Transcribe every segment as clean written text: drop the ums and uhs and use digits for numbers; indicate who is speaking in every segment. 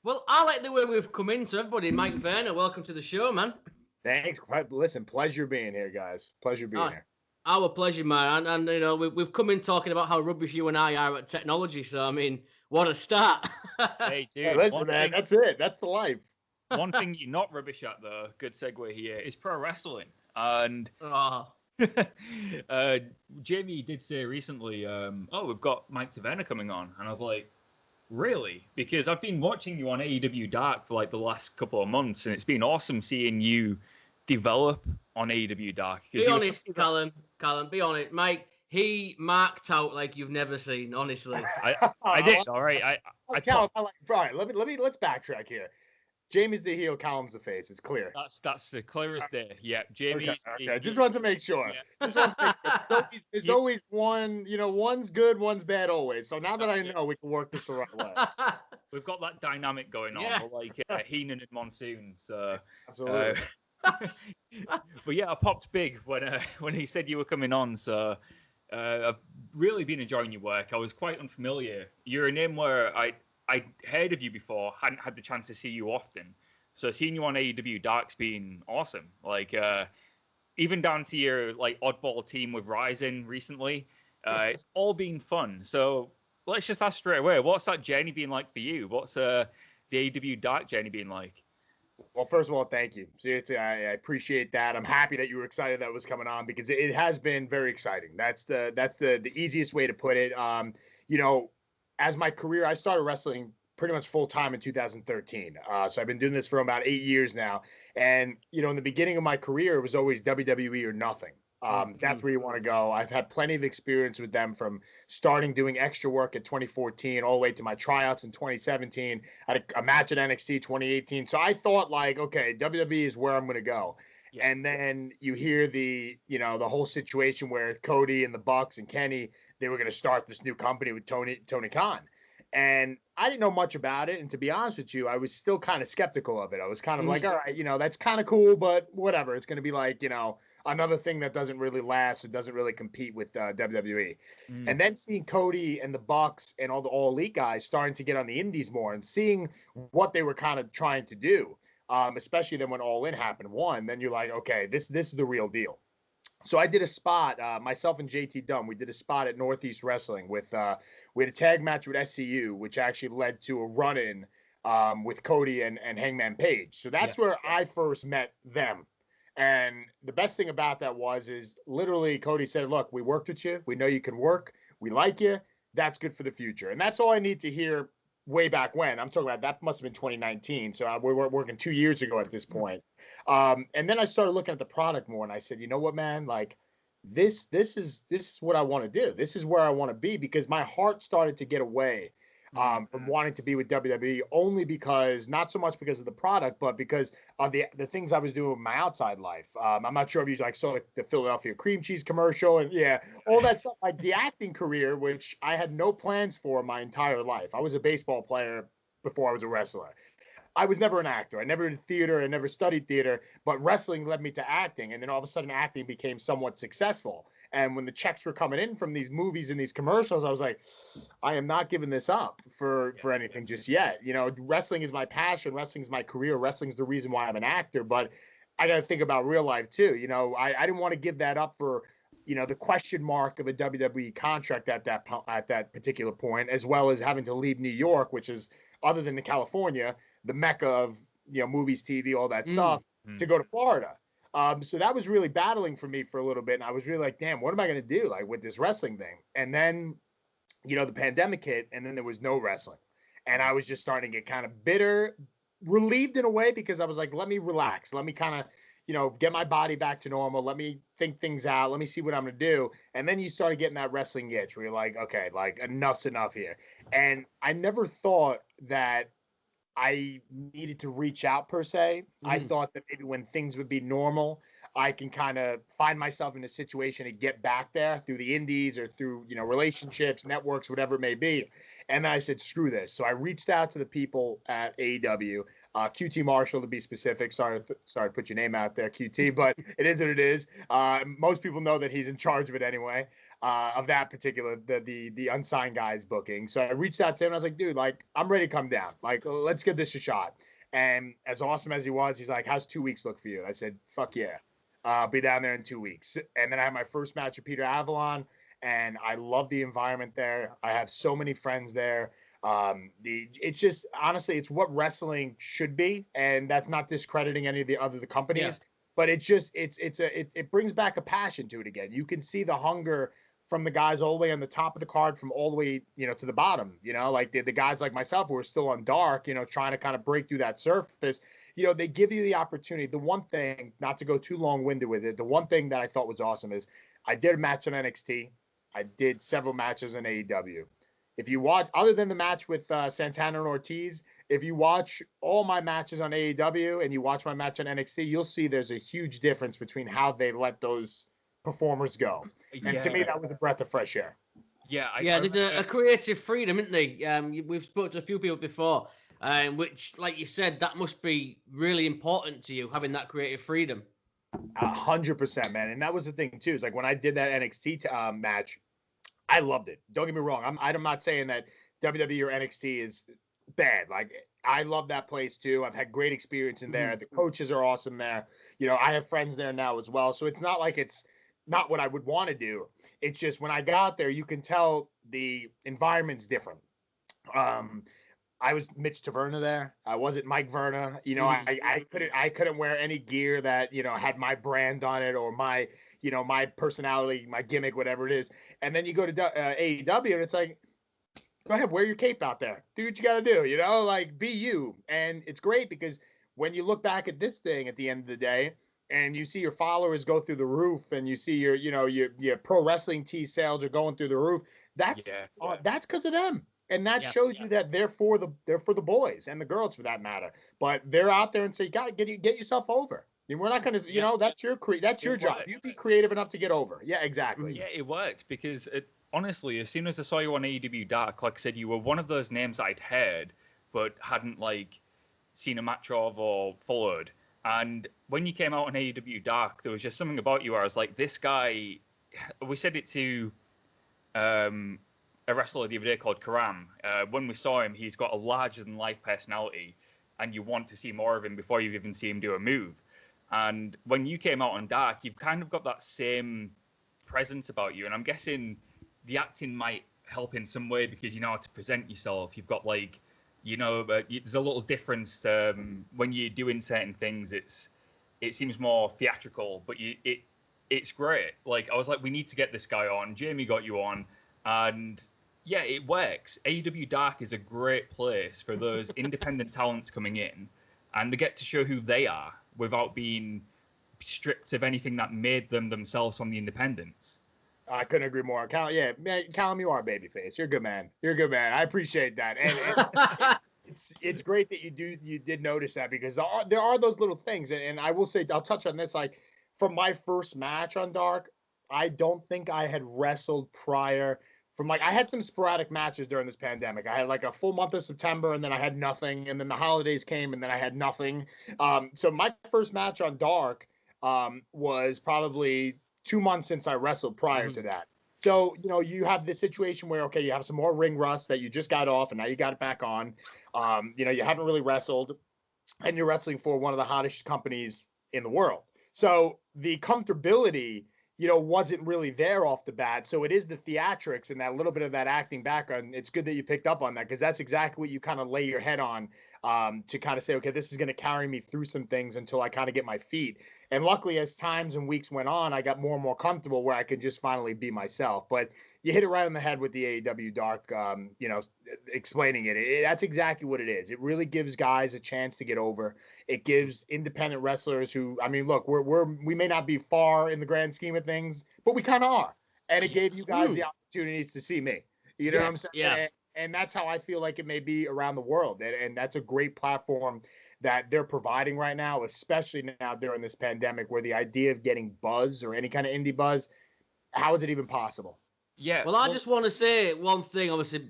Speaker 1: Well, I like the way we've come in. So everybody, Mike Verna, welcome to the show, man.
Speaker 2: Thanks. Listen, pleasure being here, guys. Pleasure being here.
Speaker 1: Our pleasure, man. And you know, we've come in talking about how rubbish you and I are at technology. So, I mean, what a start.
Speaker 3: Hey, dude.
Speaker 2: Hey, listen, man, that's it. That's the life.
Speaker 3: One thing you're not rubbish at, though, good segue here, is pro wrestling. And Jamie did say recently, we've got Mike Taverna coming on. And I was like, really? Because I've been watching you on AEW Dark for like the last couple of months, and it's been awesome seeing you develop on AEW Dark.
Speaker 1: Be honest, Callum, be honest. Mike, he marked out like you've never seen, honestly.
Speaker 3: I did, all right.
Speaker 2: Brian, let's backtrack here. Jamie's the heel, Callum's the face. It's clear.
Speaker 3: That's the clearest day. Yeah, Jamie.
Speaker 2: Okay. Just want to make sure. Yeah. There's always one. You know, one's good, one's bad, always. So now that I know, we can work this the right way.
Speaker 3: We've got that dynamic going on, like Heenan and Monsoon. So
Speaker 2: absolutely.
Speaker 3: But yeah, I popped big when he said you were coming on. So I've really been enjoying your work. I was quite unfamiliar. You're a name where I heard of you before, hadn't had the chance to see you often. So seeing you on AEW Dark's been awesome. Like even down to your like oddball team with Ryzen recently, it's all been fun. So let's just ask straight away, what's that journey been like for you? What's the AEW Dark journey been like?
Speaker 2: Well, first of all, thank you. Seriously, I appreciate that. I'm happy that you were excited that was coming on because it has been very exciting. That's the easiest way to put it. You know, as my career, I started wrestling pretty much full time in 2013. So I've been doing this for about 8 years now. And, you know, in the beginning of my career, it was always WWE or nothing. That's where you want to go. I've had plenty of experience with them from starting doing extra work at 2014 all the way to my tryouts in 2017. I had a match at NXT 2018. So I thought like, okay, WWE is where I'm going to go. Yeah. And then you hear the whole situation where Cody and the Bucks and Kenny, they were going to start this new company with Tony Khan. And I didn't know much about it. And to be honest with you, I was still kind of skeptical of it. I was kind of like, all right, you know, that's kind of cool, but whatever. It's going to be like, you know, another thing that doesn't really last. It doesn't really compete with WWE. And then seeing Cody and the Bucks and all the All Elite guys starting to get on the indies more and seeing what they were kind of trying to do, especially then when All In happened, then you're like, okay, this is the real deal. So I did a spot, myself and JT Dunn, we did a spot at Northeast Wrestling we had a tag match with SCU, which actually led to a run-in with Cody and Hangman Page. So that's where I first met them. And the best thing about that is literally Cody said, look, we worked with you. We know you can work. We like you. That's good for the future. And that's all I need to hear way back when. I'm talking about that must have been 2019. So we were working 2 years ago at this point. And then I started looking at the product more and I said, you know what, man, like this is what I want to do. This is where I want to be because my heart started to get away from wanting to be with WWE only because, not so much because of the product, but because of the things I was doing with my outside life. I'm not sure if you saw the Philadelphia cream cheese commercial and all that stuff, like the acting career, which I had no plans for my entire life. I was a baseball player before I was a wrestler. I was never an actor. I never did theater. I never studied theater, but wrestling led me to acting. And then all of a sudden acting became somewhat successful. And when the checks were coming in from these movies and these commercials, I was like, I am not giving this up for anything just yet. You know, wrestling is my passion. Wrestling is my career. Wrestling is the reason why I'm an actor. But I got to think about real life too. You know, I didn't want to give that up for, you know, the question mark of a WWE contract at that particular point, as well as having to leave New York, which is, other than the California, the mecca of, you know, movies, TV, all that stuff, to go to Florida. So that was really battling for me for a little bit. And I was really like, damn, what am I going to do like with this wrestling thing? And then, you know, the pandemic hit and then there was no wrestling. And I was just starting to get kind of bitter, relieved in a way, because I was like, let me relax. Let me kind of, you know, get my body back to normal. Let me think things out. Let me see what I'm going to do. And then you started getting that wrestling itch where you're like, okay, like enough's enough here. And I never thought that I needed to reach out per se. I thought that maybe when things would be normal, I can kind of find myself in a situation to get back there through the indies or through, relationships, networks, whatever it may be. And then I said, screw this. So I reached out to the people at AEW, QT Marshall to be specific. Sorry to put your name out there, QT, but it is what it is. Most people know that he's in charge of it anyway, of that particular, the unsigned guys booking. So I reached out to him and I was like, dude, like, I'm ready to come down. Like, let's give this a shot. And as awesome as he was, he's like, how's 2 weeks look for you? And I said, fuck yeah. I'll be down there in 2 weeks. And then I had my first match with Peter Avalon, and I love the environment there. I have so many friends there. It's just, honestly, it's what wrestling should be. And that's not discrediting any of the other companies, but it's just, it brings back a passion to it again. You can see the hunger from the guys all the way on the top of the card, from all the way, to the bottom, like the guys like myself who are still on Dark, trying to kind of break through that surface. They give you the opportunity. The one thing, not to go too long-winded with it, the one thing that I thought was awesome is I did a match on NXT. I did several matches on AEW. If you watch, other than the match with Santana and Ortiz, if you watch all my matches on AEW and you watch my match on NXT, you'll see there's a huge difference between how they let those performers go. And to me, that was a breath of fresh air.
Speaker 3: Yeah,
Speaker 1: there's a creative freedom, isn't there? We've spoken to a few people before, which, like you said, that must be really important to you, having that creative freedom.
Speaker 2: 100%, man. And that was the thing too. Is like when I did that NXT match, I loved it. Don't get me wrong. I'm not saying that WWE or NXT is bad. Like, I love that place too. I've had great experience in there. The coaches are awesome there. I have friends there now as well. So it's not like it's not what I would want to do. It's just when I got there, you can tell the environment's different. I was Mitch Taverna there. I wasn't Mike Verna. I couldn't wear any gear that, had my brand on it or my, my personality, my gimmick, whatever it is. And then you go to AEW and it's like, go ahead, wear your cape out there. Do what you got to do, like, be you. And it's great because when you look back at this thing at the end of the day, and you see your followers go through the roof, and you see your pro wrestling tee sales are going through the roof. That's because of them, and that shows you that they're for the boys and the girls for that matter. But they're out there and say, "God, get yourself over." And we're not going to, that's your job. You be creative enough to get over. Yeah, exactly.
Speaker 3: Yeah, it worked because honestly, as soon as I saw you on AEW Dark, like I said, you were one of those names I'd heard but hadn't seen a match of or followed. And when you came out on AEW Dark, there was just something about you where I was like, this guy, we said it to a wrestler the other day called Karam. When we saw him, he's got a larger-than-life personality, and you want to see more of him before you even see him do a move. And when you came out on Dark, you've kind of got that same presence about you. And I'm guessing the acting might help in some way because you know how to present yourself. You've got there's a little difference when you're doing certain things. It seems more theatrical, but it's great. Like, I was like, we need to get this guy on. Jamie got you on, and yeah, it works. AEW Dark is a great place for those independent talents coming in, and they get to show who they are without being stripped of anything that made them themselves on the independents.
Speaker 2: I couldn't agree more. Callum, you are a babyface. You're a good man. I appreciate that. And it's great that you did notice that because there are those little things. And I will say, I'll touch on this. Like, from my first match on Dark, I don't think I had wrestled prior. I had some sporadic matches during this pandemic. I had a full month of September, and then I had nothing. And then the holidays came, and then I had nothing. So my first match on Dark was probably 2 months since I wrestled prior to that. So, you have this situation where, okay, you have some more ring rust that you just got off and now you got it back on. You haven't really wrestled and you're wrestling for one of the hottest companies in the world. So the comfortability, wasn't really there off the bat. So it is the theatrics and that little bit of that acting background. It's good that you picked up on that because that's exactly what you kind of lay your head on to kind of say, okay, this is going to carry me through some things until I kind of get my feet. And luckily, as times and weeks went on, I got more and more comfortable where I could just finally be myself. But you hit it right on the head with the AEW Dark, explaining it. That's exactly what it is. It really gives guys a chance to get over. It gives independent wrestlers who, I mean, look, we may not be far in the grand scheme of things, but we kind of are. And it gave you guys the opportunities to see me. You know what I'm saying?
Speaker 1: Yeah.
Speaker 2: And that's how I feel like it may be around the world. And that's a great platform that they're providing right now, especially now during this pandemic, where the idea of getting buzz or any kind of indie buzz, how is it even possible?
Speaker 3: Yeah.
Speaker 1: Well, I just want to say one thing. Obviously,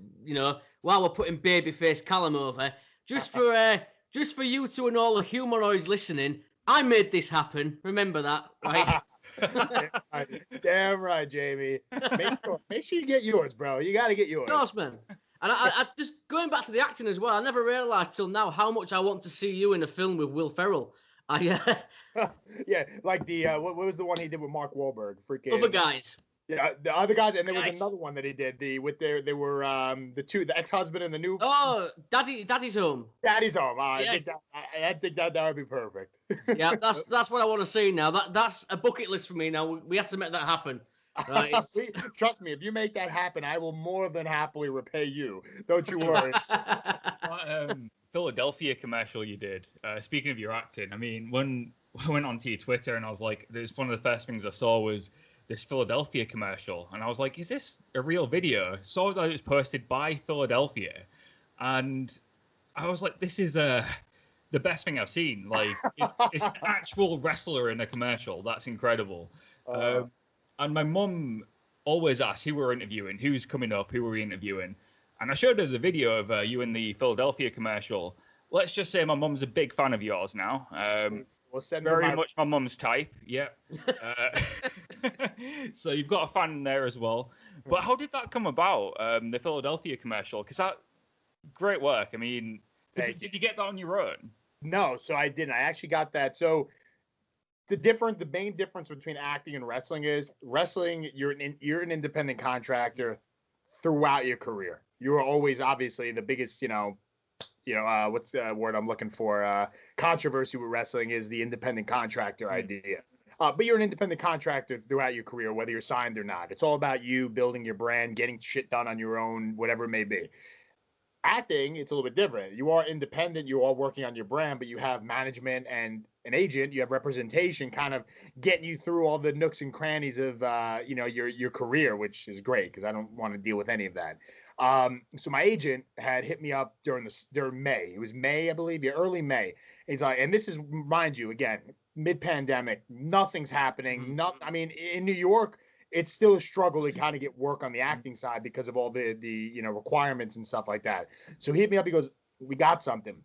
Speaker 1: while we're putting babyface Callum over, just for you two and all the humanoids listening, I made this happen. Remember that, right?
Speaker 2: Damn right, Jamie. Make sure you get yours, bro. You got to get yours.
Speaker 1: Of course, man. And I just going back to the acting as well. I never realised till now how much I want to see you in a film with Will Ferrell.
Speaker 2: Yeah, like the what was the one he did with Mark Wahlberg? Freaking
Speaker 1: Other Guys.
Speaker 2: Yeah, the other guys, and there was another one that he did. They were the ex-husband and the new.
Speaker 1: Oh, Daddy's Home.
Speaker 2: Daddy's Home.
Speaker 1: Yes.
Speaker 2: I think that would be perfect.
Speaker 1: Yeah, that's what I want to see now. That's a bucket list for me now. We have to make that happen. Right,
Speaker 2: trust me, if you make that happen, I will more than happily repay you. Don't you worry.
Speaker 3: Philadelphia commercial you did. Speaking of your acting, I mean, when I went onto your Twitter and I was like, there's one of the first things I saw was this Philadelphia commercial, and I was like, is this a real video? Saw that it was posted by Philadelphia, and I was like, this is the best thing I've seen. Like, it's an actual wrestler in a commercial. That's incredible. And my mum always asks who we're interviewing, who's coming up, who are we interviewing, and I showed her the video of you in the Philadelphia commercial. Let's just say my mum's a big fan of yours now.
Speaker 2: We'll send
Speaker 3: very much my mum's type. Yeah. So you've got a fan there as well. But how did that come about, the Philadelphia commercial? Because that great work. I mean, did you get that on your own?
Speaker 2: No, so I didn't. I actually got that. So the main difference between acting and wrestling is wrestling, you're an independent contractor throughout your career. You are always obviously the biggest, what's the word I'm looking for? Controversy with wrestling is the independent contractor idea. But you're an independent contractor throughout your career, whether you're signed or not. It's all about you building your brand, getting shit done on your own, whatever it may be. Acting, it's a little bit different. You are independent, you are working on your brand, but you have management and an agent, you have representation kind of getting you through all the nooks and crannies of, your career, which is great because I don't want to deal with any of that. So my agent had hit me up during May. It was May, I believe, early May. He's like, and this is, mind you, again, mid-pandemic, nothing's happening. I mean, in New York, it's still a struggle to kind of get work on the acting side because of all the requirements and stuff like that. So he hit me up. He goes, we got something.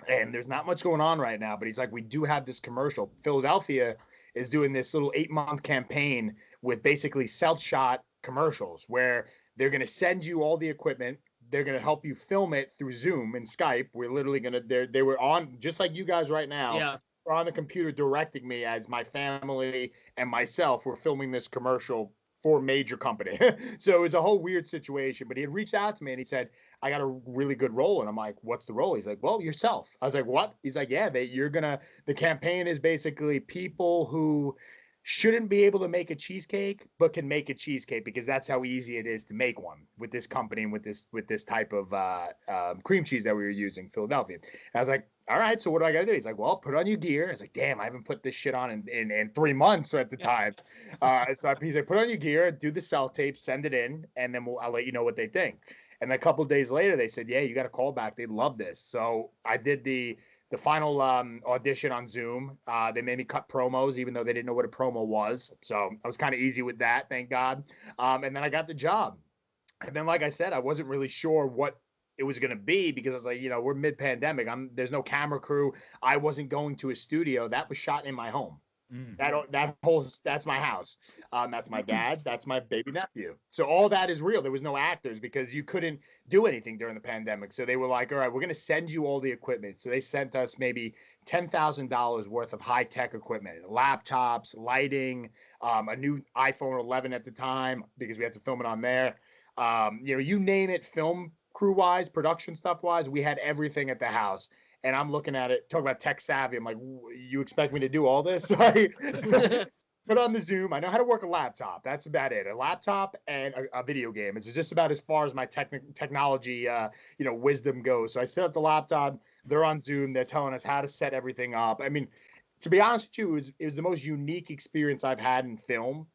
Speaker 2: And there's not much going on right now, but he's like, we do have this commercial. Philadelphia is doing this little 8-month campaign with basically self-shot commercials where they're going to send you all the equipment. They're going to help you film it through Zoom and Skype. We're literally going to, they were on, just like you guys right now.
Speaker 1: Yeah.
Speaker 2: On the computer directing me as my family and myself were filming this commercial for a major company. So it was a whole weird situation, but he had reached out to me and he said, I got a really good role. And I'm like, what's the role? He's like, well, yourself. I was like, what? He's like, yeah, the campaign is basically people who shouldn't be able to make a cheesecake, but can make a cheesecake because that's how easy it is to make one with this company and with this type of cream cheese that we were using, Philadelphia. And I was like, all right, so what do I got to do? He's like, well, put on your gear. I was like, damn, I haven't put this shit on in 3 months at the time. So he's like, put on your gear, do the self-tape, send it in, and then I'll let you know what they think. And a couple of days later, they said, yeah, you got a call back. They love this. So I did the final audition on Zoom. They made me cut promos, even though they didn't know what a promo was. So I was kind of easy with that, thank God. And then I got the job. And then, like I said, I wasn't really sure what it was going to be because I was like, we're mid-pandemic. There's no camera crew. I wasn't going to a studio. That was shot in my home. That's my house. That's my dad. That's my baby nephew. So all that is real. There was no actors because you couldn't do anything during the pandemic. So they were like, all right, we're going to send you all the equipment. So they sent us maybe $10,000 worth of high-tech equipment, laptops, lighting, a new iPhone 11 at the time because we had to film it on there. You name it, film crew-wise, production stuff-wise, we had everything at the house. And I'm looking at it, talk about tech savvy. I'm like, you expect me to do all this? Put on the Zoom. I know how to work a laptop. That's about it. A laptop and a video game. It's just about as far as my technology, wisdom goes. So I set up the laptop. They're on Zoom. They're telling us how to set everything up. I mean, to be honest with you, it was the most unique experience I've had in film.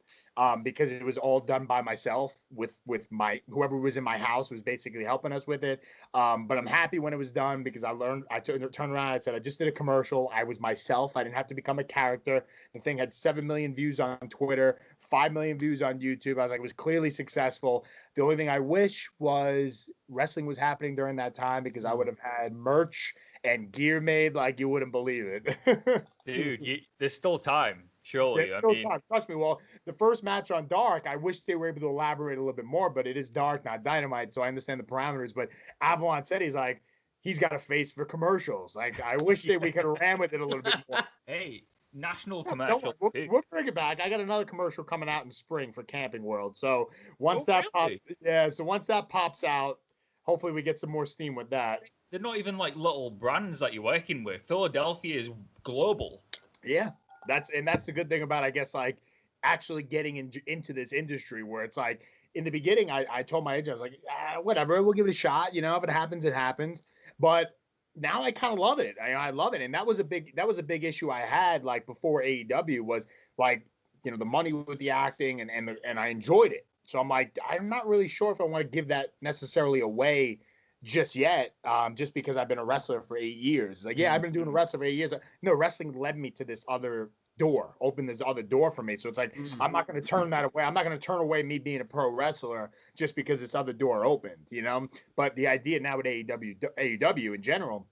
Speaker 2: because it was all done by myself with my whoever was in my house was basically helping us with it. But I'm happy when it was done because I turned around, I said I just did a commercial. I was myself. I didn't have to become a character. The thing had 7 million views on Twitter, 5 million views on YouTube. I was like, it was clearly successful. The only thing I wish was wrestling was happening during that time because I would have had merch and gear made like you wouldn't believe it.
Speaker 3: Dude, there's still time, surely.
Speaker 2: There's still time. Trust me. Well, the first match on Dark, I wish they were able to elaborate a little bit more, but it is Dark, not Dynamite, so I understand the parameters. But Avalon said he's got a face for commercials. Like, I wish we could have ran with it a little bit more.
Speaker 3: Hey, national commercials.
Speaker 2: We'll bring it back. I got another commercial coming out in spring for Camping World. So once once that pops out, hopefully we get some more steam with that.
Speaker 3: They're not even like little brands that you're working with. Philadelphia is global.
Speaker 2: Yeah, that's the good thing about, I guess, like actually getting into this industry where it's like in the beginning, I told my agent, I was like, whatever, we'll give it a shot. You know, if it happens, it happens. But now I kind of love it. I love it, and that was a big issue I had like before AEW was like, you know, the money with the acting and I enjoyed it. So I'm like, I'm not really sure if I want to give that necessarily away just yet, just because I've been a wrestler for 8 years. Like, yeah, I've been doing wrestling for 8 years. No, wrestling led me to this other door, opened this other door for me. So it's like, I'm not going to turn that away. I'm not going to turn away me being a pro wrestler just because this other door opened, you know? But the idea now with AEW in general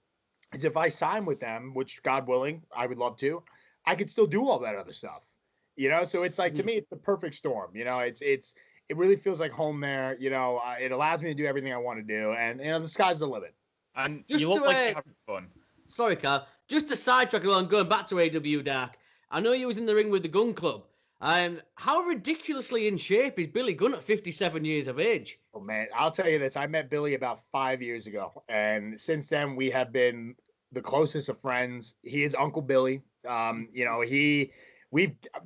Speaker 2: is if I sign with them, which God willing, I would love to, I could still do all that other stuff, you know? So it's like, to me, it's the perfect storm, you know? It really feels like home there. You know, it allows me to do everything I want to do, and you know, the sky's the limit.
Speaker 3: And just you look like you're having fun.
Speaker 1: Sorry, Carl. Just to sidetrack along, going back to AEW Dark. I know you was in the ring with the Gunn Club. How ridiculously in shape is Billy Gunn at 57 years of age?
Speaker 2: Oh man, I'll tell you this. I met Billy about 5 years ago, and since then we have been the closest of friends. He is Uncle Billy. You know,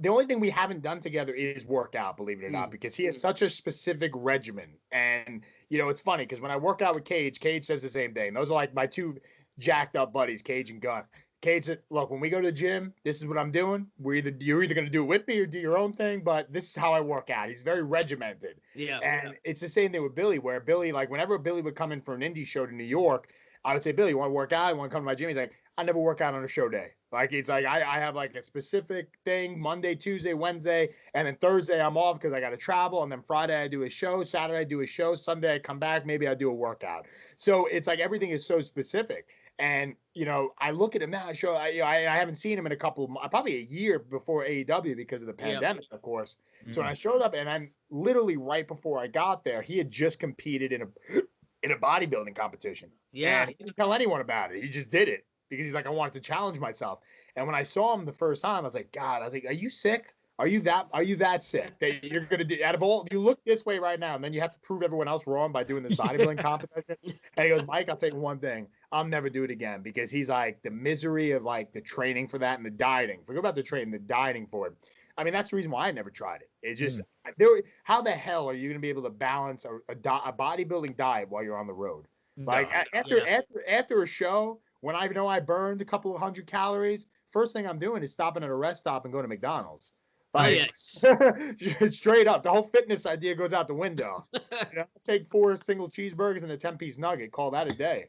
Speaker 2: the only thing we haven't done together is work out, believe it or not, because he has such a specific regimen. And, you know, it's funny because when I work out with Cage says the same thing. Those are like my two jacked up buddies, Cage and Gunn. Cage said, look, when we go to the gym, this is what I'm doing. You're either going to do it with me or do your own thing, but this is how I work out. He's very regimented.
Speaker 1: Yeah.
Speaker 2: And it's the same thing with Billy, where Billy, like whenever Billy would come in for an indie show to New York, I would say, Billy, you want to work out? You want to come to my gym? He's like, I never work out on a show day. Like, it's like I have like a specific thing, Monday, Tuesday, Wednesday, and then Thursday I'm off because I got to travel, and then Friday I do a show, Saturday I do a show, Sunday I come back, maybe I do a workout. So it's like everything is so specific. And, you know, I look at him now, I haven't seen him in probably a year before AEW because of the pandemic, of course. So when I showed up, and I'm literally right before I got there, he had just competed in a bodybuilding competition.
Speaker 1: Yeah.
Speaker 2: And he didn't tell anyone about it. He just did it because he's like, I wanted to challenge myself. And when I saw him the first time, I was like, God, are you sick? Are you that sick that you're going to do out of all, you look this way right now, and then you have to prove everyone else wrong by doing this bodybuilding competition? And he goes, Mike, I'll tell you one thing. I'll never do it again, because he's like, the misery of like the training for that and the dieting. Forget about the training, the dieting for it. I mean, that's the reason why I never tried it. It's just, how the hell are you going to be able to balance a bodybuilding diet while you're on the road? Like after a show, when I know I burned a couple of 100 calories, first thing I'm doing is stopping at a rest stop and going to McDonald's. Like, straight up, the whole fitness idea goes out the window. You know, take 4 single cheeseburgers and a 10-piece nugget. Call that a day.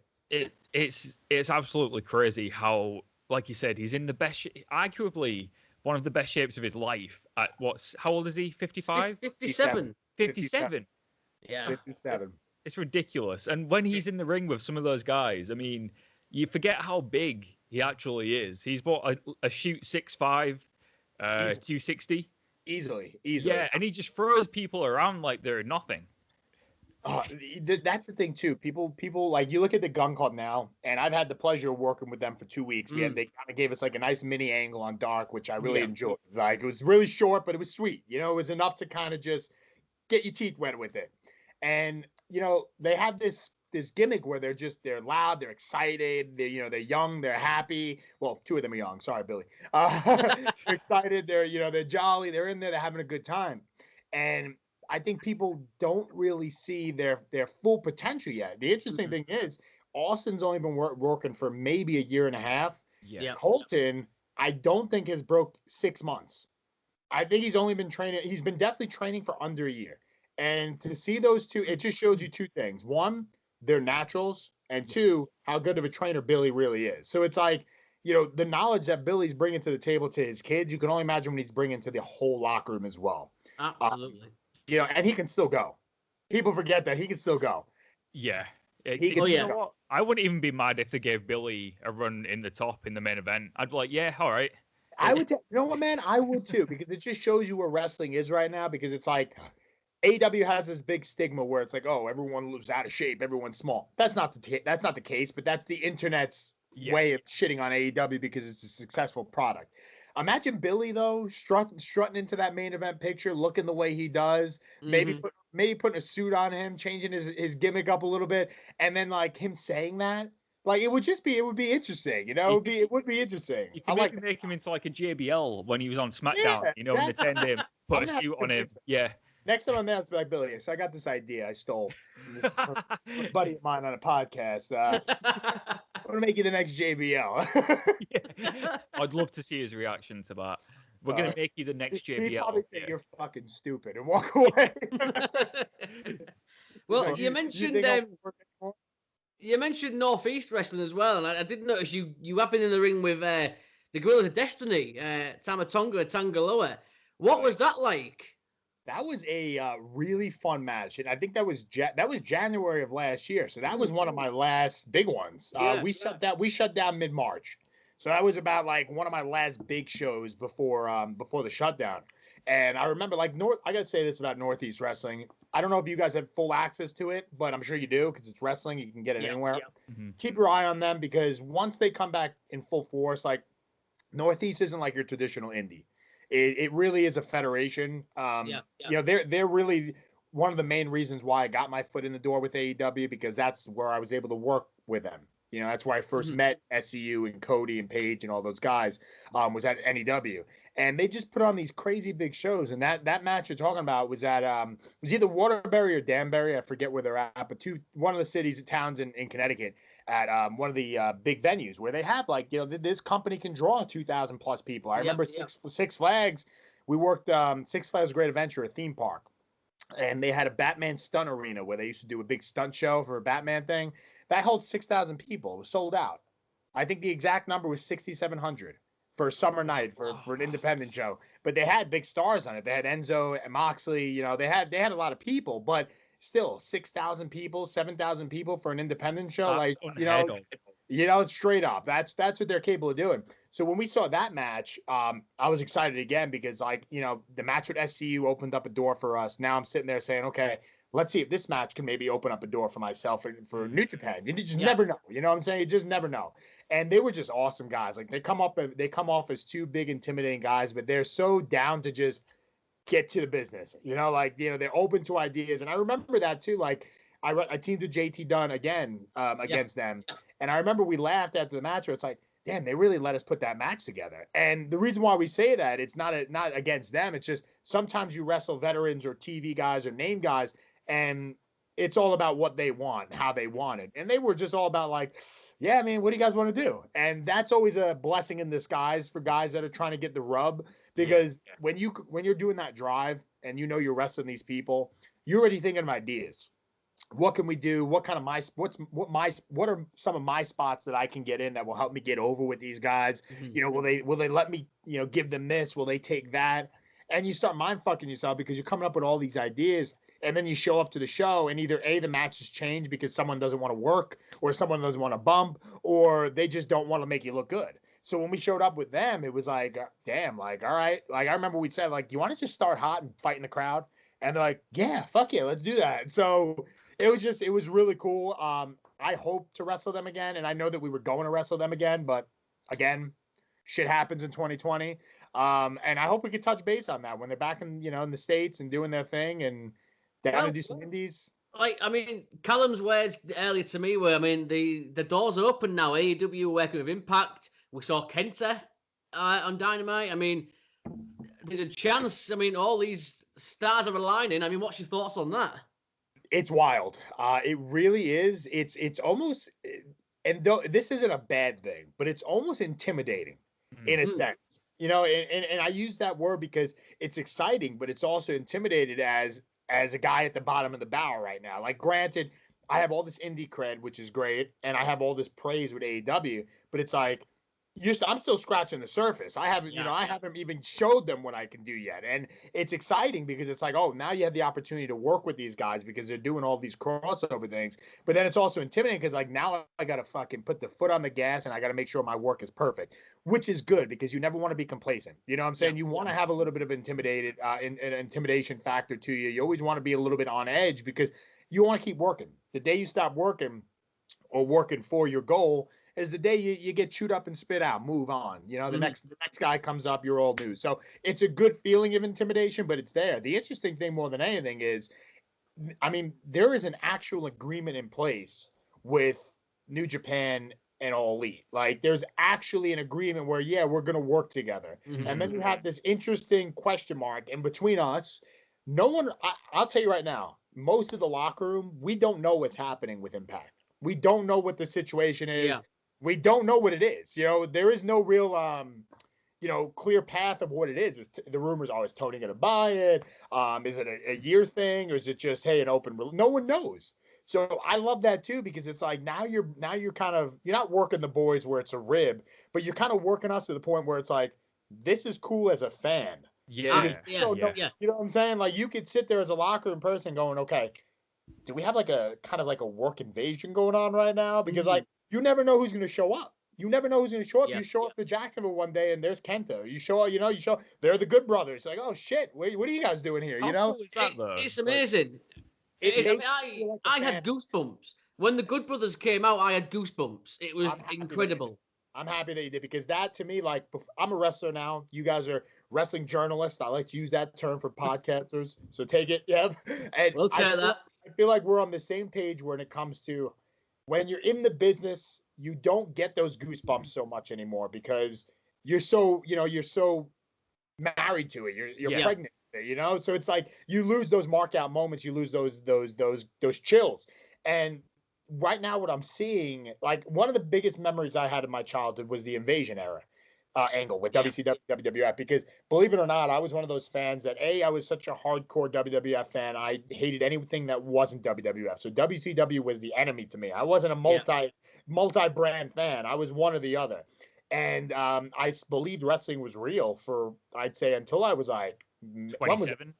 Speaker 3: It's absolutely crazy how, like you said, he's in the best, arguably one of the best shapes of his life. At how old is he? 55?
Speaker 1: 57.
Speaker 3: 57.
Speaker 1: Yeah.
Speaker 2: 57.
Speaker 3: It's ridiculous. And when he's in the ring with some of those guys, I mean, you forget how big he actually is. He's bought a shoot 6'5", 260.
Speaker 2: Easily.
Speaker 3: Yeah, and he just throws people around like they're nothing.
Speaker 2: That's the thing too. People like, you look at the Gun Club now, and I've had the pleasure of working with them for 2 weeks. They kind of gave us like a nice mini angle on Dark, which I really enjoyed. Like, it was really short, but it was sweet. You know, it was enough to kind of just get your teeth wet with it. And you know, they have this gimmick where they're loud, they're excited, they're young, they're happy. Well, 2 of them are young. Sorry, Billy. They're excited, they're jolly, they're in there, they're having a good time. And I think people don't really see their full potential yet. The interesting thing is, Austin's only been working for maybe a year and a half.
Speaker 3: Yeah.
Speaker 2: Colton, I don't think has broke 6 months. I think he's only been training. He's been definitely training for under a year. And to see those two, it just shows you two things. One, they're naturals. And two, how good of a trainer Billy really is. So it's like, the knowledge that Billy's bringing to the table to his kids, you can only imagine when he's bringing to the whole locker room as well.
Speaker 1: Absolutely.
Speaker 2: And he can still go. People forget that he can still go.
Speaker 3: Yeah.
Speaker 2: You
Speaker 3: know what? I wouldn't even be mad if they gave Billy a run in the top in the main event. I'd be like, yeah, all right.
Speaker 2: I would, you know what, man? I would too, because it just shows you where wrestling is right now. Because it's like AEW has this big stigma where it's like, oh, everyone lives out of shape, everyone's small. That's not the case, but that's the internet's way of shitting on AEW because it's a successful product. Imagine Billy though strutting into that main event picture, looking the way he does, maybe putting a suit on him, changing his gimmick up a little bit, and then like him saying that. Like it would be interesting, It would be interesting.
Speaker 3: You can make him into like a JBL when he was on SmackDown, and attend him, put a suit on him. Yeah.
Speaker 2: Next time I'm there, I'll be like, Billy, so I got this idea I stole from a buddy of mine on a podcast. I'm gonna make you the next JBL.
Speaker 3: Yeah. I'd love to see his reaction to that. We're gonna make you the next JBL.
Speaker 2: He'd probably say you're fucking stupid and walk away.
Speaker 1: Well, you mentioned Northeast Wrestling as well, and I did notice you have been in the ring with the Gorillas of Destiny, Tamatonga and Tangaloa. What was that like?
Speaker 2: That was a really fun match, and I think that was January of last year. So that was one of my last big ones. We shut down mid-March, so that was about like one of my last big shows before the shutdown. And I remember I gotta say this about Northeast Wrestling. I don't know if you guys have full access to it, but I'm sure you do because it's wrestling. You can get it anywhere.
Speaker 3: Yeah. Mm-hmm.
Speaker 2: Keep your eye on them because once they come back in full force, like Northeast isn't like your traditional indie. It really is a federation. They're really one of the main reasons why I got my foot in the door with AEW because that's where I was able to work with them. That's where I first met SCU and G.O.D and Paige and all those guys was at NEW. And they just put on these crazy big shows. And that match you're talking about was at was either Waterbury or Danbury. I forget where they're at, but one of the cities, towns in Connecticut at one of the big venues where they have this company can draw 2,000 plus people. I remember Six Flags. We worked Six Flags Great Adventure, a theme park. And they had a Batman stunt arena where they used to do a big stunt show for a Batman thing. That holds 6,000 people. It was sold out. I think the exact number was 6,700 for a summer night for an independent show. But they had big stars on it. They had Enzo and Moxley. They had a lot of people, but still 6,000 people, 7,000 people for an independent show. It's straight up. That's what they're capable of doing. So when we saw that match, I was excited again because the match with SCU opened up a door for us. Now I'm sitting there saying, okay, let's see if this match can maybe open up a door for myself for New Japan. You just never know. You know what I'm saying? You just never know. And they were just awesome guys. Like they come off as two big intimidating guys, but they're so down to just get to the business. They're open to ideas. And I remember that too. Like I teamed with JT Dunn again against them. And I remember we laughed after the match where it's like, damn, they really let us put that match together. And the reason why we say that, it's not against them. It's just sometimes you wrestle veterans or TV guys or name guys, and it's all about what they want, how they want it. And they were just all about like, yeah, I mean, what do you guys want to do? And that's always a blessing in disguise for guys that are trying to get the rub, because when you're doing that drive and you're wrestling these people, you're already thinking of ideas. What can we do? What kind of what are some of my spots that I can get in that will help me get over with these guys? Will they let me, give them this? Will they take that? And you start mind fucking yourself because you're coming up with all these ideas, and then you show up to the show and either the matches change because someone doesn't want to work or someone doesn't want to bump or they just don't want to make you look good. So when we showed up with them, it was like, damn, like, all right. Like I remember we said, like, do you want to just start hot and fight in the crowd? And they're like, yeah, fuck yeah, let's do that. So it was really cool. I hope to wrestle them again, and I know that we were going to wrestle them again, but again, shit happens in 2020. And I hope we could touch base on that when they're back in, in the States and doing their thing and down to do some indies.
Speaker 1: Like, I mean, Callum's words earlier to me were, I mean, the door's open now. AEW working with Impact. We saw Kenta on Dynamite. I mean, there's a chance. I mean, all these stars are aligning. I mean, what's your thoughts on that?
Speaker 2: It's wild. It really is. It's almost, and this isn't a bad thing, but it's almost intimidating in a sense, You know, and I use that word because it's exciting, but it's also intimidated as a guy at the bottom of the barrel right now. Like, granted, I have all this indie cred, which is great, and I have all this praise with AEW, but it's like I'm still scratching the surface. I haven't, I haven't even showed them what I can do yet. And it's exciting because it's like, oh, now you have the opportunity to work with these guys because they're doing all these crossover things. But then it's also intimidating because, like, now I got to fucking put the foot on the gas and I got to make sure my work is perfect, which is good because you never want to be complacent. You know what I'm saying? You want to have a little bit of an intimidation factor to you. You always want to be a little bit on edge because you want to keep working. The day you stop working or working for your goal is the day you get chewed up and spit out, move on. You know, the next guy comes up, you're old news. So it's a good feeling of intimidation, but it's there. The interesting thing more than anything is, I mean, there is an actual agreement in place with New Japan and All Elite. Like, there's actually an agreement where, yeah, we're going to work together. And then you have this interesting question mark. And between us, no one, I'll tell you right now, most of the locker room, we don't know what's happening with Impact. We don't know what the situation is. Yeah. We don't know what it is. You know, there is no real, clear path of what it is. The rumors always Tony going to buy it. Is it a year thing, or is it just, hey, an open? No one knows. So I love that too, because it's like now you're kind of, you're not working the boys where it's a rib, but you're kind of working us to the point where it's like, this is cool as a fan.
Speaker 3: Yeah.
Speaker 2: You know what I'm saying? Like, you could sit there as a locker room person going, okay, do we have like a kind of like a work invasion going on right now? Because like, you never know who's going to show up. You never know who's going to show up. You show up to Jacksonville one day and there's Kenta. You show up, they're the Good Brothers. Like, oh shit, what are you guys doing here? You know?
Speaker 3: Cool is that, though?
Speaker 1: It's amazing. I had goosebumps. When the Good Brothers came out, I had goosebumps. It was incredible.
Speaker 2: I'm happy that you did, because that, to me, like, I'm a wrestler now. You guys are wrestling journalists. I like to use that term for podcasters. So take it. Yeah. And
Speaker 1: we'll tell that.
Speaker 2: I feel like we're on the same page when it comes to, when you're in the business, you don't get those goosebumps so much anymore because you're so married to it. You're pregnant with it, So it's like you lose those mark out moments, you lose those chills. And right now what I'm seeing, like, one of the biggest memories I had in my childhood was the Invasion era angle with WCW, WWF, because believe it or not, I was one of those fans that, I was such a hardcore WWF fan. I hated anything that wasn't WWF. So WCW was the enemy to me. I wasn't a multi-brand fan. I was one or the other. And I believed wrestling was real for, I'd say, until I was like
Speaker 3: 27.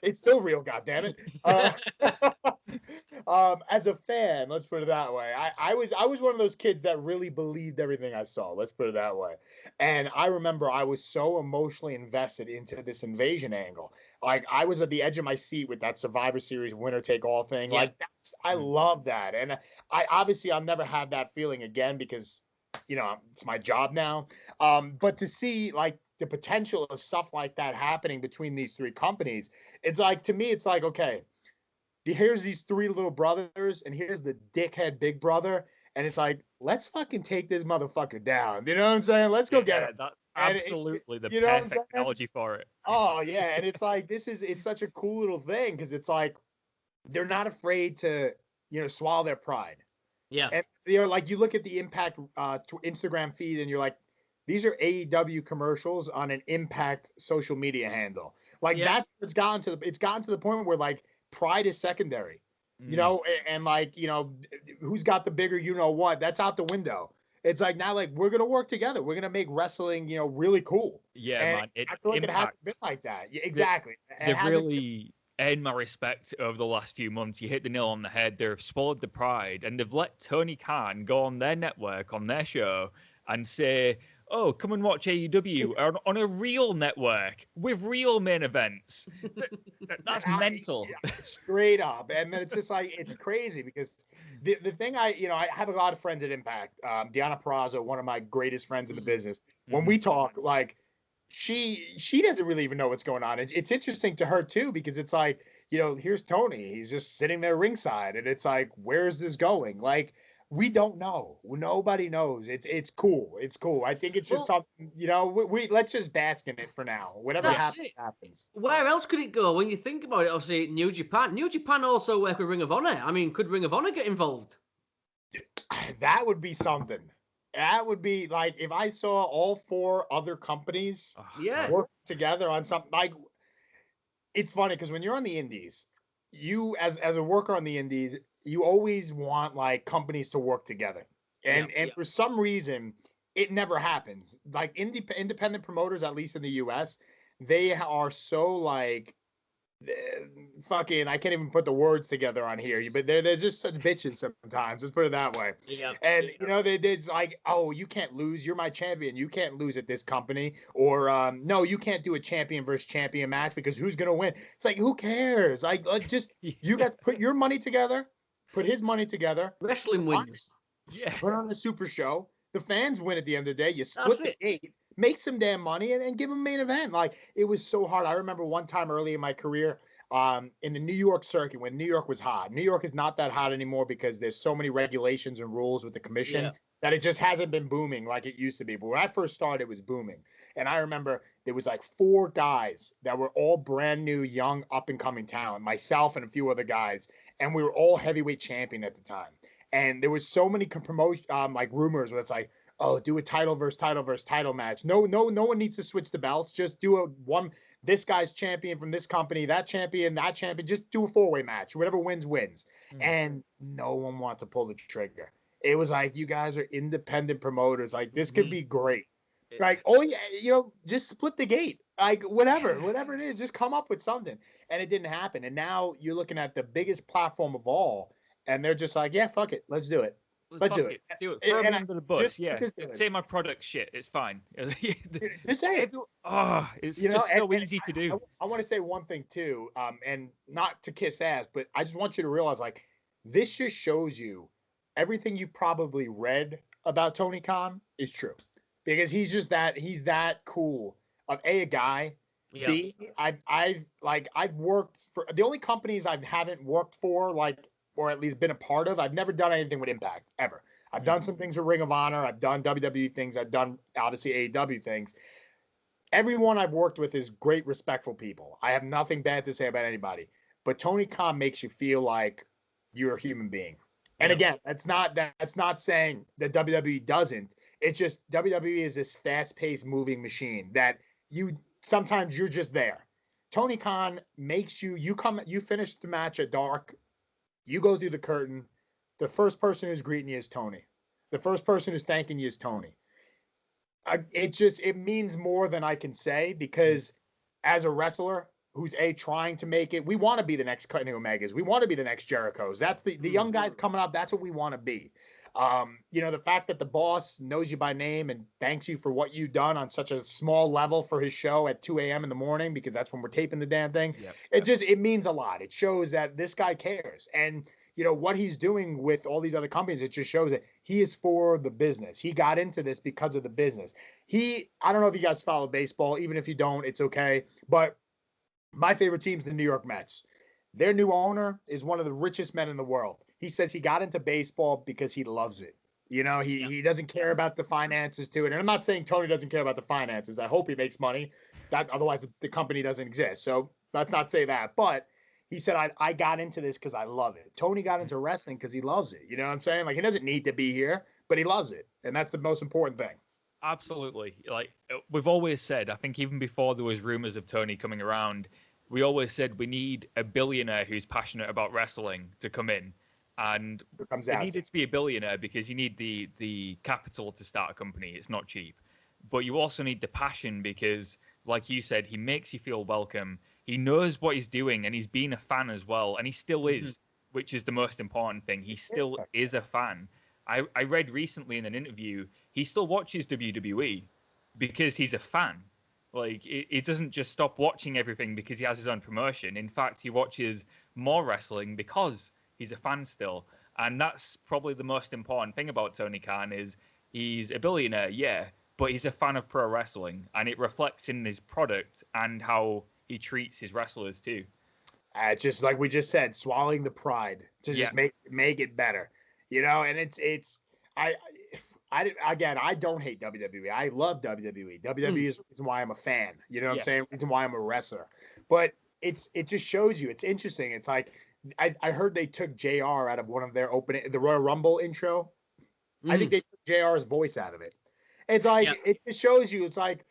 Speaker 2: It's still real, goddammit. As a fan, let's put it that way. I was one of those kids that really believed everything I saw. Let's put it that way. And I remember I was so emotionally invested into this Invasion angle. Like, I was at the edge of my seat with that Survivor Series winner take all thing. Yeah. Like, I love that. And I'll never have that feeling again because, it's my job now. But to see, like, the potential of stuff like that happening between these three companies, it's like, to me, it's like, okay, here's these three little brothers, and here's the dickhead big brother, and it's like, let's fucking take this motherfucker down. You know what I'm saying? Let's go get him.
Speaker 3: That's absolutely the perfect analogy for it.
Speaker 2: Oh yeah, and it's like, it's such a cool little thing because it's like they're not afraid to swallow their pride.
Speaker 1: Yeah,
Speaker 2: and like, you look at the Impact Instagram feed, and you're like, these are AEW commercials on an Impact social media handle. Like, it's gotten to the point where, like, pride is secondary, and like, who's got the bigger, what, that's out the window. It's like, now, like, we're going to work together. We're going to make wrestling, really cool.
Speaker 3: Yeah,
Speaker 2: and
Speaker 3: man.
Speaker 2: I feel like it hasn't been like that. Yeah, exactly.
Speaker 3: They've really earned my respect over the last few months. You hit the nail on the head. They've swallowed the pride, and they've let Tony Khan go on their network, on their show, and say, oh, come and watch AEW on a real network with real main events. That's mental.
Speaker 2: Straight up. And then it's just like, it's crazy because the thing I have a lot of friends at Impact. Deanna Peraza, one of my greatest friends in the business. When we talk, like, she doesn't really even know what's going on. It's interesting to her too, because it's like, here's Tony. He's just sitting there ringside, and it's like, where's this going? Like, we don't know. Nobody knows. It's cool. It's cool. I think it's just something, we let's just bask in it for now. Whatever happens.
Speaker 1: Where else could it go? When you think about it, obviously, New Japan. New Japan also work with Ring of Honor. I mean, could Ring of Honor get involved?
Speaker 2: That would be something. That would be like if I saw all 4 other companies
Speaker 1: Yeah.
Speaker 2: work together on something. Like, it's funny because when you're on the indies, you as a worker on the indies, you always want like companies to work together. And for some reason, it never happens. Like independent promoters, at least in the US, they are so like fucking, I can't even put the words together on here, but they're just such bitches sometimes. Let's put it that way.
Speaker 1: Yeah.
Speaker 2: And you know, it's like, oh, you can't lose. You're my champion. You can't lose at this company. Or no, you can't do a champion versus champion match because who's gonna win? It's like, who cares? Like just you got to put your money together, put his money together.
Speaker 1: Wrestling wins.
Speaker 3: Yeah.
Speaker 2: Put on a super show. The fans win at the end of the day. You split the gate, make some damn money, and give them a main event. Like, it was so hard. I remember one time early in my career, in the New York circuit, when New York was hot. New York is not that hot anymore because there's so many regulations and rules with the commission that it just hasn't been booming like it used to be. But when I first started, it was booming. And I remember there was like 4 guys that were all brand new, young, up and coming talent, myself and a few other guys, and we were all heavyweight champion at the time. And there was so many promotion, like rumors where it's like, oh, do a title versus title match. No one needs to switch the belts. Just do this guy's champion from this company, that champion. Just do a 4-way match. Whoever wins. And no one wanted to pull the trigger. It was like, you guys are independent promoters. Like, this could be great. Like, oh yeah, you know, just split the gate. Like, whatever it is, just come up with something. And it didn't happen. And now you're looking at the biggest platform of all. And they're just like, yeah, fuck it. Let's do it. Let's do it.
Speaker 3: Do it. Throw me under the bus. Yeah.
Speaker 2: Just
Speaker 3: say my product shit. It's fine.
Speaker 2: Just say it.
Speaker 3: Oh, it's just so easy to do.
Speaker 2: I want to say one thing too, and not to kiss ass, but I just want you to realize, like, this just shows you everything you probably read about Tony Khan is true, because he's that cool of a guy.
Speaker 1: Yeah.
Speaker 2: B, I've worked for the only companies I haven't worked for, like, or at least been a part of. I've never done anything with Impact, ever. I've done some things with Ring of Honor. I've done WWE things. I've done, obviously, AEW things. Everyone I've worked with is great, respectful people. I have nothing bad to say about anybody. But Tony Khan makes you feel like you're a human being. And again, that's not saying that WWE doesn't. It's just WWE is this fast-paced moving machine that sometimes you're just there. Tony Khan makes you finish the match at Dark. You go through the curtain. The first person who's greeting you is Tony. The first person who's thanking you is Tony. It means more than I can say, because as a wrestler who's trying to make it, we want to be the next Kenny Omegas. We want to be the next Jerichos. That's the young guys coming up. That's what we want to be. You know, the fact that the boss knows you by name and thanks you for what you've done on such a small level for his show at 2 a.m. in the morning, because that's when we're taping the damn thing. It means a lot. It shows that this guy cares. And, you know, what he's doing with all these other companies, it just shows that he is for the business. He got into this because of the business. I don't know if you guys follow baseball. Even if you don't, it's okay. But my favorite team's the New York Mets. Their new owner is one of the richest men in the world. He says he got into baseball because he loves it. You know, he doesn't care about the finances to it. And I'm not saying Tony doesn't care about the finances. I hope he makes money. Otherwise, the company doesn't exist. So let's not say that. But he said, I got into this because I love it. Tony got into wrestling because he loves it. You know what I'm saying? Like, he doesn't need to be here, but he loves it. And that's the most important thing.
Speaker 3: Absolutely. Like, we've always said, I think even before there was rumors of Tony coming around, we always said we need a billionaire who's passionate about wrestling to come in. And it needed to be a billionaire because you need the capital to start a company. It's not cheap. But you also need the passion because, like you said, he makes you feel welcome. He knows what he's doing, and he's been a fan as well. And he still is, which is the most important thing. He still is a fan. I read recently in an interview, he still watches WWE because he's a fan. Like, he doesn't just stop watching everything because he has his own promotion. In fact, he watches more wrestling because he's a fan still. And that's probably the most important thing about Tony Khan is he's a billionaire, yeah, but he's a fan of pro wrestling. And it reflects in his product and how he treats his wrestlers too.
Speaker 2: Just like we just said, swallowing the pride to just make it better. You know, and I don't hate WWE. I love WWE. WWE is the reason why I'm a fan. You know what I'm saying? The reason why I'm a wrestler. But it just shows you. It's interesting. It's like I heard they took JR out of one of their the Royal Rumble intro. I think they took JR's voice out of it. It's like, it just shows you, it's like,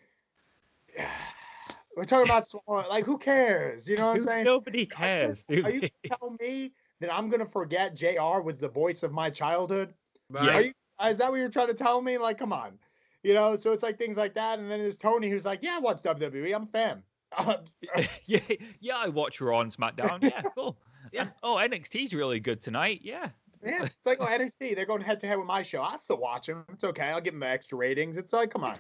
Speaker 2: we're talking about, like, who cares? You know what I'm saying?
Speaker 3: Nobody cares,
Speaker 2: Are you going to tell me that I'm going to forget JR was the voice of my childhood?
Speaker 1: Right.
Speaker 2: Is that what you're trying to tell me? Like, come on. You know, so it's like things like that. And then there's Tony who's like, yeah, I watch WWE. I'm a fan.
Speaker 3: Yeah, I watch Raw and SmackDown. Yeah, cool.
Speaker 1: Yeah.
Speaker 3: Oh, NXT's really good tonight. Yeah.
Speaker 2: Yeah, it's like, oh, NXT, they're going head to head with my show. I'll still watch them. It's okay. I'll give them the extra ratings. It's like, come on.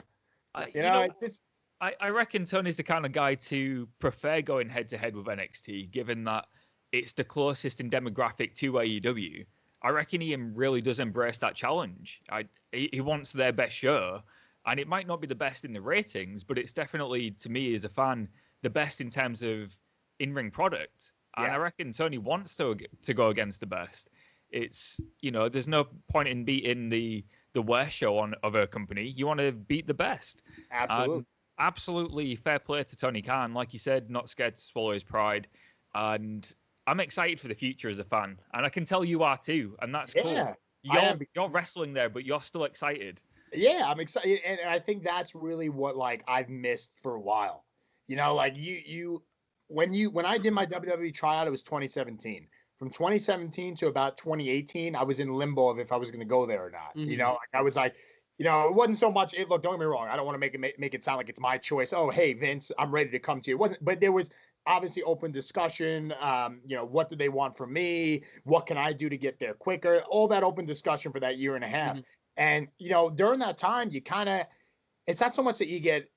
Speaker 3: I reckon Tony's the kind of guy to prefer going head to head with NXT, given that it's the closest in demographic to AEW. I reckon he really does embrace that challenge. He wants their best show, and it might not be the best in the ratings, but it's definitely, to me as a fan, the best in terms of in-ring product. And I reckon Tony wants to go against the best. It's, there's no point in beating the worst show of a company. You want to beat the best.
Speaker 2: Absolutely.
Speaker 3: Absolutely fair play to Tony Khan. Like you said, not scared to swallow his pride. And I'm excited for the future as a fan. And I can tell you are too. And that's cool. You're wrestling there, but you're still excited.
Speaker 2: Yeah, I'm excited. And I think that's really what, like, I've missed for a while. Like when I did my WWE tryout, it was 2017. From 2017 to about 2018, I was in limbo of if I was going to go there or not.
Speaker 1: Mm-hmm.
Speaker 2: I was like, it wasn't so much. Look, don't get me wrong. I don't want to make it sound like it's my choice. Oh, hey, Vince, I'm ready to come to you. It wasn't, but there was obviously open discussion. What do they want from me? What can I do to get there quicker? All that open discussion for that year and a half. Mm-hmm. And, during that time, you kind of, it's not so much that you get,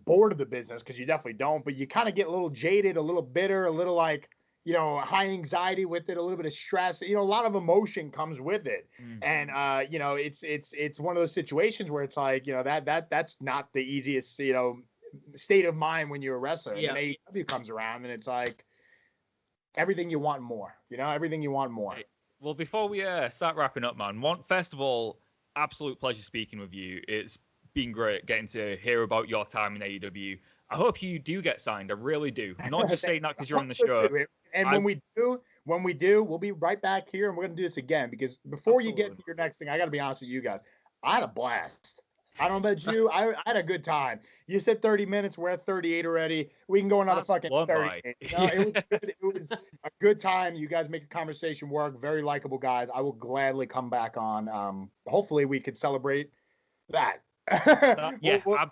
Speaker 2: bored of the business, because you definitely don't, but you kind of get a little jaded, a little bitter, a little like, high anxiety with it, a little bit of stress, a lot of emotion comes with it. Mm-hmm. And, it's one of those situations where it's like, that's not the easiest, state of mind when you're a wrestler. Yeah. And then AEW comes around and it's like everything you want more, everything you want more.
Speaker 3: Well, before we start wrapping up, man, first of all, absolute pleasure speaking with you. It's been great getting to hear about your time in AEW. I hope you do get signed. I really do. I'm not just saying that because you're on the show.
Speaker 2: And when we do, we'll be right back here, and we're going to do this again, because before you get to your next thing, I got to be honest with you guys. I had a blast. I don't know about you. I had a good time. You said 30 minutes. We're at 38 already. We can go another fucking 30. It was a good time. You guys make a conversation work. Very likable guys. I will gladly come back on. Hopefully we could celebrate that.
Speaker 3: Absolutely.
Speaker 2: And we'll have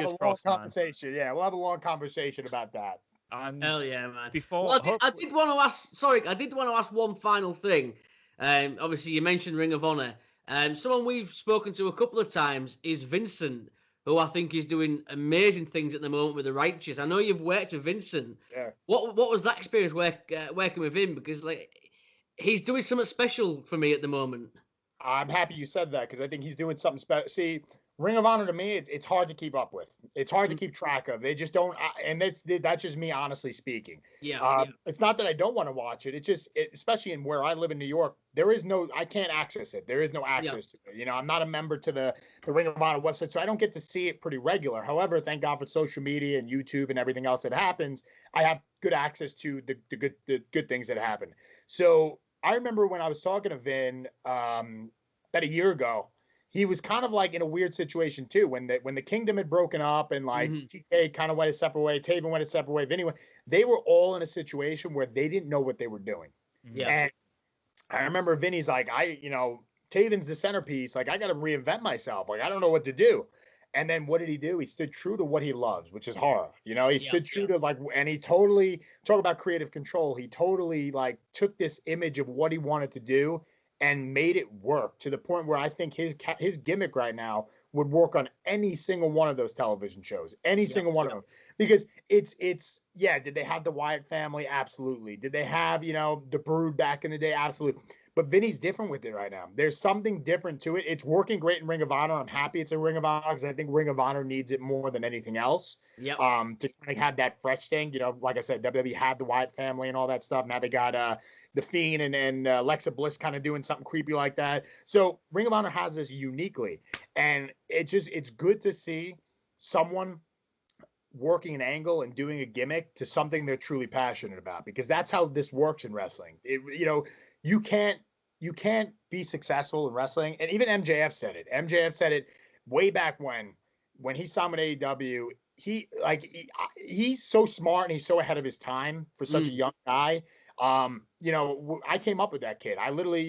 Speaker 2: a long conversation. Yeah, we'll have a long conversation about that.
Speaker 3: And
Speaker 1: hell yeah, man. I did want to ask one final thing. Obviously, you mentioned Ring of Honor. Someone we've spoken to a couple of times is Vincent, who I think is doing amazing things at the moment with the Righteous. I know you've worked with Vincent.
Speaker 2: Yeah.
Speaker 1: What was that experience working with him? Because he's doing something special for me at the moment.
Speaker 2: I'm happy you said that, because I think he's doing something special. See, Ring of Honor to me, it's hard to keep up with. It's hard to keep track of. They just don't, and that's just me honestly speaking.
Speaker 1: Yeah.
Speaker 2: It's not that I don't want to watch it. It's just, especially in where I live in New York, I can't access it. There is no access to it. I'm not a member to the Ring of Honor website, so I don't get to see it pretty regular. However, thank God for social media and YouTube and everything else that happens. I have good access to the good things that happen. So I remember when I was talking to Vin about a year ago, he was kind of like in a weird situation too. When the Kingdom had broken up and like TK kind of went a separate way, Taven went a separate way, Vinny went, they were all in a situation where they didn't know what they were doing.
Speaker 1: Yeah.
Speaker 2: And I remember Vinny's like, Taven's the centerpiece. Like, I got to reinvent myself. Like, I don't know what to do. And then what did he do? He stood true to what he loves, which is horror. He stood true to and he totally, talk about creative control. He totally like took this image of what he wanted to do and made it work to the point where I think his gimmick right now would work on any single one of those television shows, single one of them, because it's did they have the Wyatt family? Absolutely. Did they have, the Brood back in the day? Absolutely. But Vinny's different with it right now. There's something different to it. It's working great in Ring of Honor. I'm happy it's a Ring of Honor, because I think Ring of Honor needs it more than anything else.
Speaker 1: Yeah.
Speaker 2: To kind of have that fresh thing. Like I said, WWE had the Wyatt family and all that stuff. Now they got the Fiend and Alexa Bliss kind of doing something creepy like that. So Ring of Honor has this uniquely, and it's good to see someone working an angle and doing a gimmick to something they're truly passionate about, because that's how this works in wrestling. You can't you can't be successful in wrestling. And even MJF said it. MJF said it way back when he signed with AEW. He's so smart and he's so ahead of his time for such a young guy. I came up with that kid. I literally,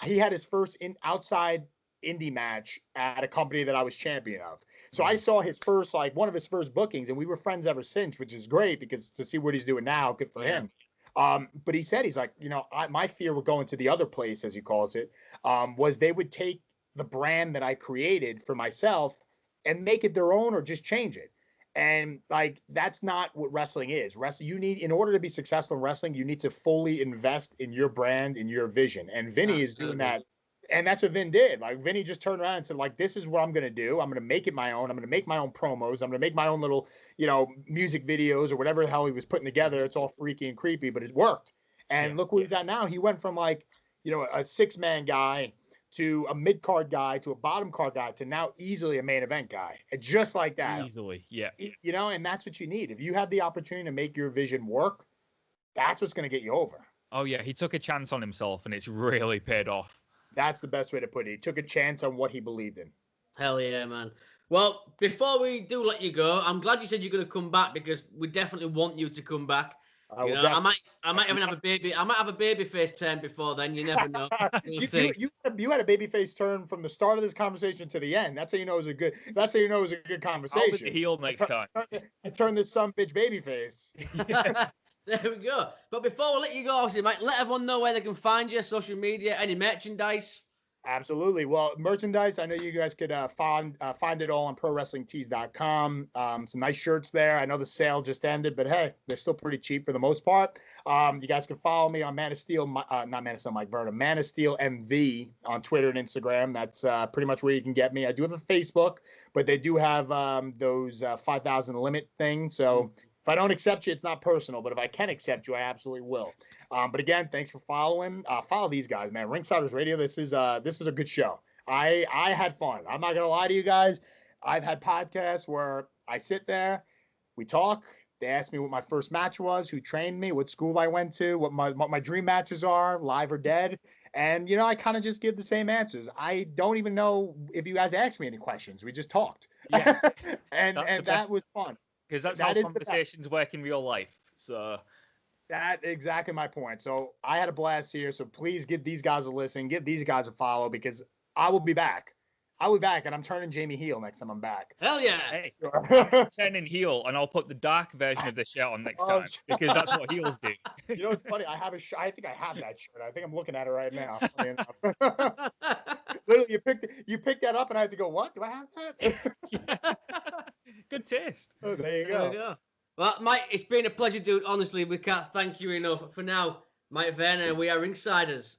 Speaker 2: he had his first outside indie match at a company that I was champion of. So I saw his first, one of his first bookings, and we were friends ever since, which is great because to see what he's doing now, good for him. But he said, he's like, my fear with going to the other place, as he calls it, was they would take the brand that I created for myself and make it their own or just change it. And that's not what wrestling is. In order to be successful in wrestling, you need to fully invest in your brand, in your vision. And Vinny is doing that. And that's what Vin did. Vinny just turned around and said, this is what I'm going to do. I'm going to make it my own. I'm going to make my own promos. I'm going to make my own little, music videos or whatever the hell he was putting together. It's all freaky and creepy, but it worked. And look where he's at now. He went from a 6-man guy to a mid-card guy to a bottom-card guy to now easily a main event guy. Just like that.
Speaker 3: Easily, yeah.
Speaker 2: And that's what you need. If you have the opportunity to make your vision work, that's what's going to get you over.
Speaker 3: Oh, yeah. He took a chance on himself, and it's really paid off.
Speaker 2: That's the best way to put it. He took a chance on what he believed in.
Speaker 1: Hell yeah, man. Well, before we do let you go, I'm glad you said you're going to come back because we definitely want you to come back. I might even have a baby. I might have a baby face turn before then. You never know. We'll see.
Speaker 2: You had a baby face turn from the start of this conversation to the end. That's how you know it was a good. That's how you know it was a good conversation.
Speaker 3: I'll be the heel next time.
Speaker 2: Turn this son bitch baby face.
Speaker 1: There we go. But before we let you go, obviously, Mike, let everyone know where they can find you, social media, any merchandise.
Speaker 2: Absolutely. Well, merchandise, I know you guys could find it all on ProWrestlingTees.com. Some nice shirts there. I know the sale just ended, but hey, they're still pretty cheap for the most part. You guys can follow me on Man of Steel, not Man of Steel, Mike Verna, Man of Steel MV on Twitter and Instagram. That's pretty much where you can get me. I do have a Facebook, but they do have those 5,000 limit things. So if I don't accept you, it's not personal, but if I can accept you, I absolutely will. But again, thanks for following. Follow these guys, man. Ringsiders Radio. This is a good show. I had fun. I'm not gonna lie to you guys. I've had podcasts where I sit there, we talk. They ask me what my first match was, who trained me, what school I went to, what my dream matches are, live or dead. And I kind of just give the same answers. I don't even know if you guys asked me any questions. We just talked.
Speaker 3: Yeah.
Speaker 2: and that was fun.
Speaker 3: Because that's how conversations work in real life. So
Speaker 2: that's exactly my point. So I had a blast here. So please give these guys a listen. Give these guys a follow because I will be back. I'll be back, and I'm turning Jamie heel next time I'm back.
Speaker 1: Hell yeah!
Speaker 3: Hey, I'm turning heel, and I'll put the dark version of the shirt on next time because that's what heels do.
Speaker 2: It's funny. I think I have that shirt. I think I'm looking at it right now. Literally, you picked that up, and I had to go, what? Do I have that?
Speaker 3: Good taste.
Speaker 2: Oh, there you go.
Speaker 1: Well, Mike, it's been a pleasure, dude. Honestly, we can't thank you enough. For now, Mike Verna, we are Ringsiders.